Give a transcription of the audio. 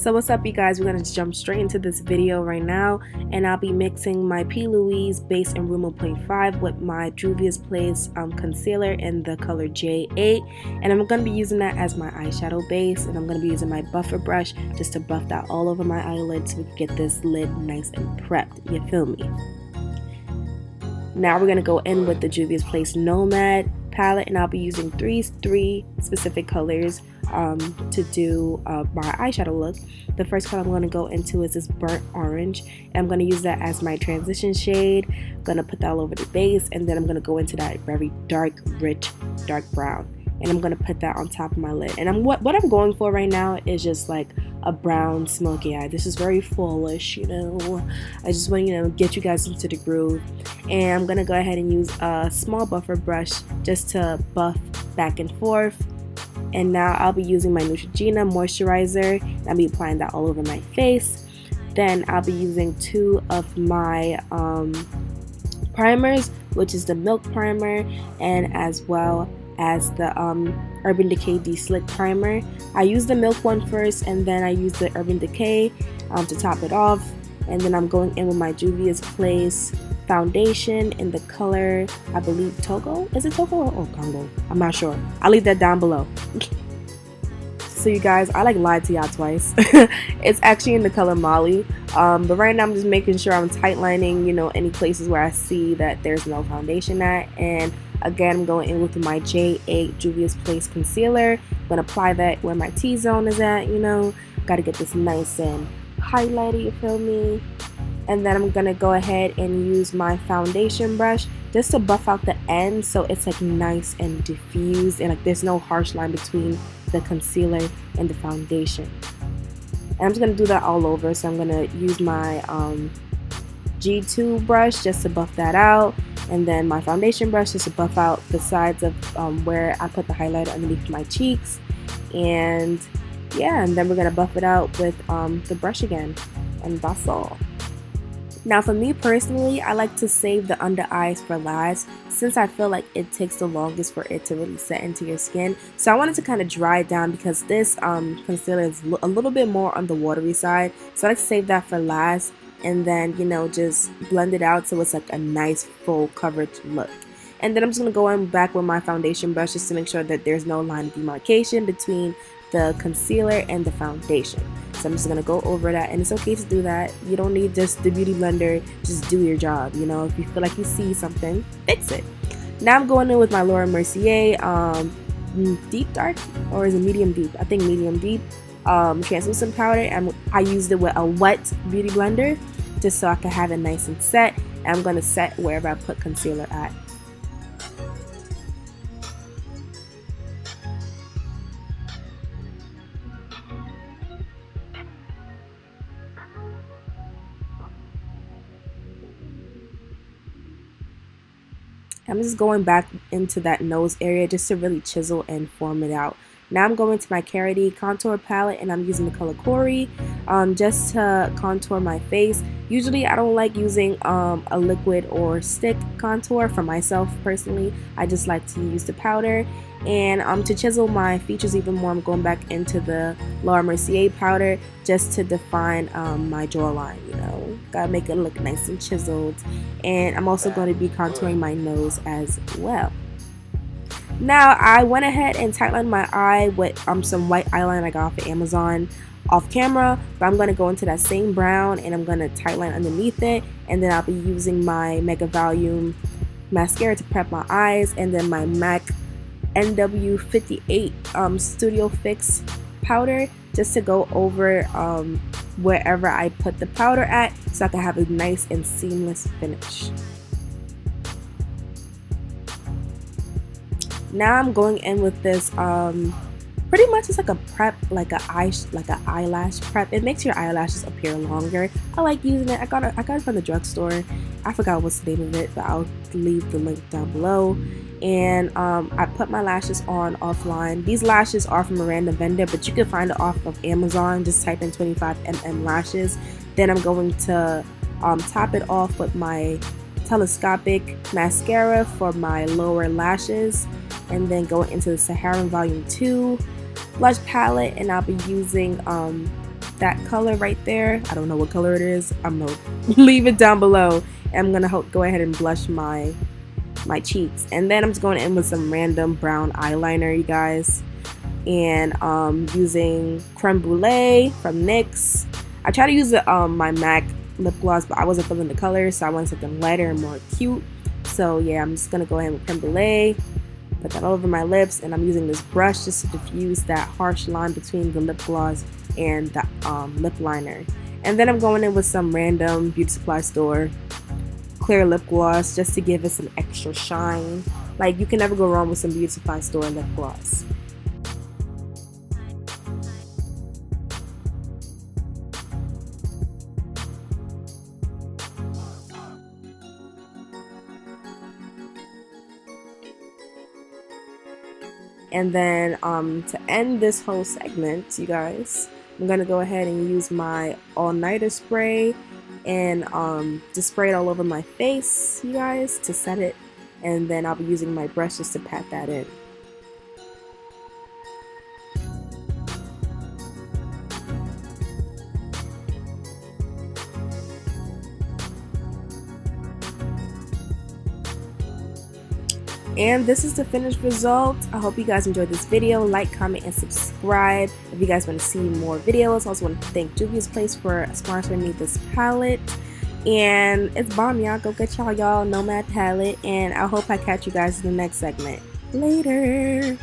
So what's up, you guys? We're gonna jump straight into this video right now, and I'll be mixing my P. Louise base in Rumour 0.5 with my Juvia's Place concealer in the color J8, and I'm gonna be using that as my eyeshadow base, and I'm gonna be using my buffer brush just to buff that all over my eyelid so we can get this lid nice and prepped. You feel me? Now we're gonna go in with the Juvia's Place Nomad Palette, and I'll be using three specific colors to do my eyeshadow look. The first color I'm going to go into is this burnt orange, and I'm going to use that as my transition shade. I'm going to put that all over the base, and then I'm going to go into that very dark, rich, dark brown, and I'm going to put that on top of my lid. And what I'm going for right now is just like a brown smoky eye. This is very fallish, you know. I just want to get you guys into the groove, and I'm going to go ahead and use a small buffer brush just to buff back and forth. And now I'll be using my Neutrogena moisturizer, and I'll be applying that all over my face. Then I'll be using two of my primers, which is the Milk Primer and as well as the Urban Decay DeSlick Primer. I use the Milk one first, and then I use the Urban Decay to top it off. And then I'm going in with my Juvia's Place foundation in the color, I believe Togo. Is it Togo or Congo? I'm not sure. I'll leave that down below. So you guys, I lied to y'all twice. It's actually in the color Molly, but right now I'm just making sure I'm tight lining, you know, any places where I see that there's no foundation at. And again, I'm going in with my J8 Juvia's Place concealer. I'm gonna apply that where my T-zone is at, you know. Gotta get this nice and highlighted, you feel me? And then I'm gonna go ahead and use my foundation brush just to buff out the end so it's like nice and diffused, and like there's no harsh line between the concealer and the foundation. And I'm just gonna do that all over. So I'm gonna use my G2 brush just to buff that out, and then my foundation brush just to buff out the sides of where I put the highlighter underneath my cheeks. And yeah, and then we're gonna buff it out with the brush again, and that's all. Now for me personally, I like to save the under eyes for last, since I feel like it takes the longest for it to really set into your skin. So I wanted to kind of dry it down because this concealer is a little bit more on the watery side. So I like to save that for last, and then, you know, just blend it out so it's like a nice full coverage look. And then I'm just going to go in back with my foundation brush just to make sure that there's no line of demarcation between the concealer and the foundation. So I'm just gonna go over that, and it's okay to do that. You don't need just the beauty blender, just do your job, you know. If you feel like you see something, fix it. Now I'm going in with my Mercier deep dark, or is it medium deep? I think medium deep translucent powder, and I used it with a wet beauty blender just so I can have it nice and set. And I'm gonna set wherever I put concealer at. I'm just going back into that nose area just to really chisel and form it out. Now I'm going to my Carity contour palette, and I'm using the color Corey just to contour my face. Usually I don't like using a liquid or stick contour for myself personally. I just like to use the powder. And to chisel my features even more, I'm going back into the Mercier powder just to define my jawline, you know. Gotta make it look nice and chiseled. And I'm also going to be contouring my nose as well. Now I went ahead and tightlined my eye with some white eyeliner I got off of Amazon off camera, but I'm going to go into that same brown, and I'm going to tightline underneath it, and then I'll be using my Mega Volume mascara to prep my eyes, and then my MAC NW58 Studio Fix powder just to go over wherever I put the powder at, so I can have a nice and seamless finish. Now I'm going in with this pretty much it's like a prep, like an eyelash prep. It makes your eyelashes appear longer. I like using it. I got it from the drugstore. I forgot what's the name of it, but I'll leave the link down below. And I put my lashes on offline. These lashes are from a random vendor, but you can find it off of Amazon. Just type in 25mm lashes. Then I'm going to top it off with my telescopic mascara for my lower lashes, and then go into the Saharan Volume 2 blush palette, and I'll be using that color right there. I don't know what color it is. I'm gonna leave it down below. And I'm gonna go ahead and blush my cheeks, and then I'm just going in with some random brown eyeliner, you guys, and using Creme Brûlée from NYX. I try to use my MAC lip gloss, but I wasn't feeling the color, so I wanted something lighter and more cute. So yeah, I'm just gonna go ahead with Creme Brûlée, put that all over my lips, and I'm using this brush just to diffuse that harsh line between the lip gloss and the lip liner. And then I'm going in with some random beauty supply store clear lip gloss just to give it some extra shine. Like, you can never go wrong with some beauty supply store lip gloss. And then to end this whole segment, you guys, I'm gonna go ahead and use my all-nighter spray and just spray it all over my face, you guys, to set it, and then I'll be using my brush just to pat that in. And this is the finished result. I hope you guys enjoyed this video. Like, comment, and subscribe if you guys want to see more videos. I also want to thank Juvia's Place for sponsoring me this palette. And it's bomb, y'all. Go get y'all Nomad Palette. And I hope I catch you guys in the next segment. Later.